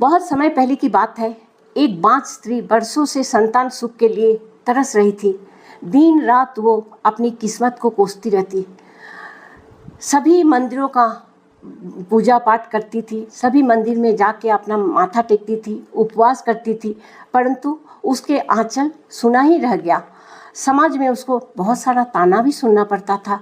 बहुत समय पहले की बात है। एक बांझ स्त्री वर्षों से संतान सुख के लिए तरस रही थी। दिन रात वो अपनी किस्मत को कोसती रहती। सभी मंदिरों का पूजा पाठ करती थी, सभी मंदिर में जाके अपना माथा टेकती थी, उपवास करती थी, परंतु उसके आंचल सुना ही रह गया। समाज में उसको बहुत सारा ताना भी सुनना पड़ता था।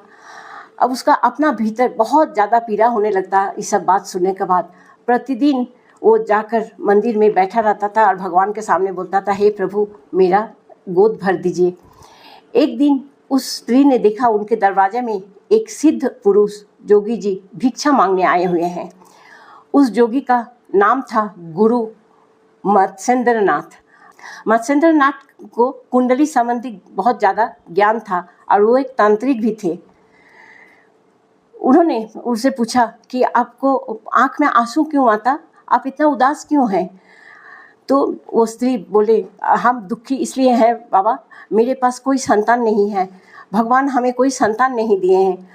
अब उसका अपना भीतर बहुत ज़्यादा पीड़ा होने लगता ये सब बात सुनने के बाद। प्रतिदिन वो जाकर मंदिर में बैठा रहता था और भगवान के सामने बोलता था, हे प्रभु मेरा गोद भर दीजिए। एक दिन उस स्त्री ने देखा उनके दरवाजे में एक सिद्ध पुरुष जोगी जी भिक्षा मांगने आए हुए हैं। उस जोगी का नाम था गुरु मत्स्येंद्रनाथ। मत्स्येंद्रनाथ को कुंडली संबंधी बहुत ज़्यादा ज्ञान था और वो एक तांत्रिक भी थे। उन्होंने उनसे पूछा कि आपको आँख में आंसू क्यों आता, आप इतना उदास क्यों हैं? तो वो स्त्री बोले, हम दुखी इसलिए हैं बाबा, मेरे पास कोई संतान नहीं है, भगवान हमें कोई संतान नहीं दिए हैं।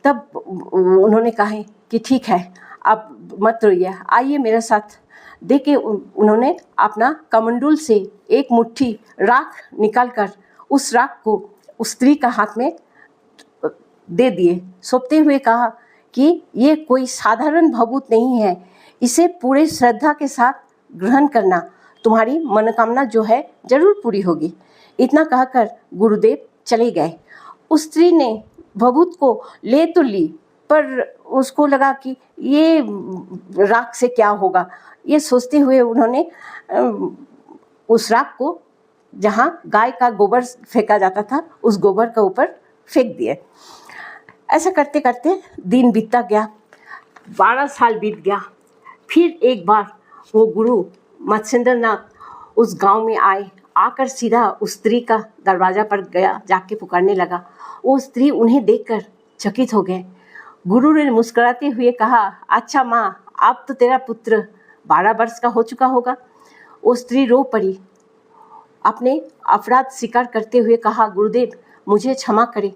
तब उन्होंने कहा कि ठीक है, आप मत रोइए, आइए मेरे साथ। देके उन्होंने अपना कमंडूल से एक मुट्ठी राख निकालकर उस राख को उस स्त्री का हाथ में दे दिए। सौंपते हुए कहा कि ये कोई साधारण भभूत नहीं है, इसे पूरे श्रद्धा के साथ ग्रहण करना, तुम्हारी मनोकामना जो है जरूर पूरी होगी। इतना कहकर गुरुदेव चले गए। उस स्त्री ने भभूत को ले तो ली, पर उसको लगा कि ये राख से क्या होगा। ये सोचते हुए उन्होंने उस राख को जहाँ गाय का गोबर फेंका जाता था उस गोबर के ऊपर फेंक दिए। ऐसा करते करते दिन बीतता गया, 12 साल बीत गया। फिर एक बार वो गुरु मत्स्येंद्रनाथ उस गांव में आए। आकर सीधा उस स्त्री का दरवाज़ा पर गया, जाके पुकारने लगा। वो स्त्री उन्हें देखकर चकित हो गए। गुरु ने मुस्कुराते हुए कहा, अच्छा माँ, अब तो तेरा पुत्र 12 वर्ष का हो चुका होगा। वो स्त्री रो पड़ी, अपने अपराध स्वीकार करते हुए कहा, गुरुदेव मुझे क्षमा करें,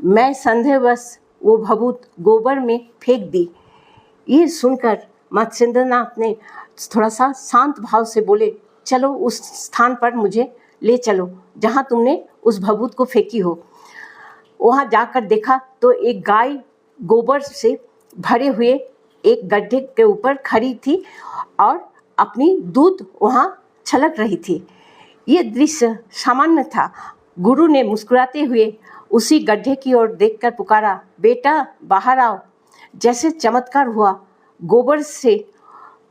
मैं संदेहवश वो भभूत गोबर में फेंक दी। ये सुनकर मत्स्येंद्रनाथ ने थोड़ा सा शांत भाव से बोले, चलो उस स्थान पर मुझे ले चलो जहाँ तुमने उस भभूत को फेंकी हो। वहाँ जाकर देखा तो एक गाय गोबर से भरे हुए एक गड्ढे के ऊपर खड़ी थी और अपनी दूध वहाँ छलक रही थी। ये दृश्य सामान्य था। गुरु ने मुस्कुराते हुए उसी गड्ढे की ओर देखकर पुकारा, बेटा बाहर आओ। जैसे चमत्कार हुआ, गोबर से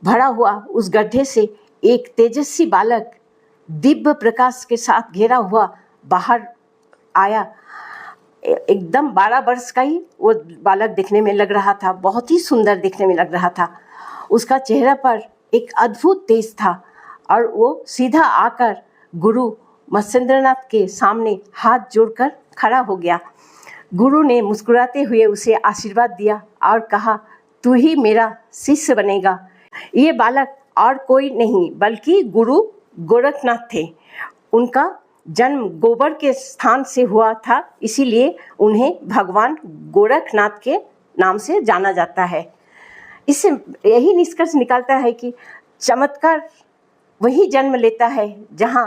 भरा हुआ उस गड्ढे से एक तेजस्वी बालक दिव्य प्रकाश के साथ घेरा हुआ बाहर आया। एकदम 12 वर्ष का ही वो बालक दिखने में लग रहा था, बहुत ही सुंदर दिखने में लग रहा था। उसका चेहरा पर एक अद्भुत तेज था और वो सीधा आकर गुरु मत्स्येंद्रनाथ के सामने हाथ जोड़कर खड़ा हो गया। गुरु ने मुस्कुराते हुए उसे आशीर्वाद दिया और कहा, तू ही मेरा शिष्य बनेगा। ये बालक और कोई नहीं बल्कि गुरु गोरखनाथ थे। उनका जन्म गोबर के स्थान से हुआ था, इसीलिए उन्हें भगवान गोरखनाथ के नाम से जाना जाता है। इससे यही निष्कर्ष निकलता है कि चमत्कार वही जन्म लेता है जहाँ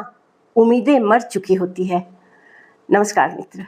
उम्मीदें मर चुकी होती है। नमस्कार मित्र।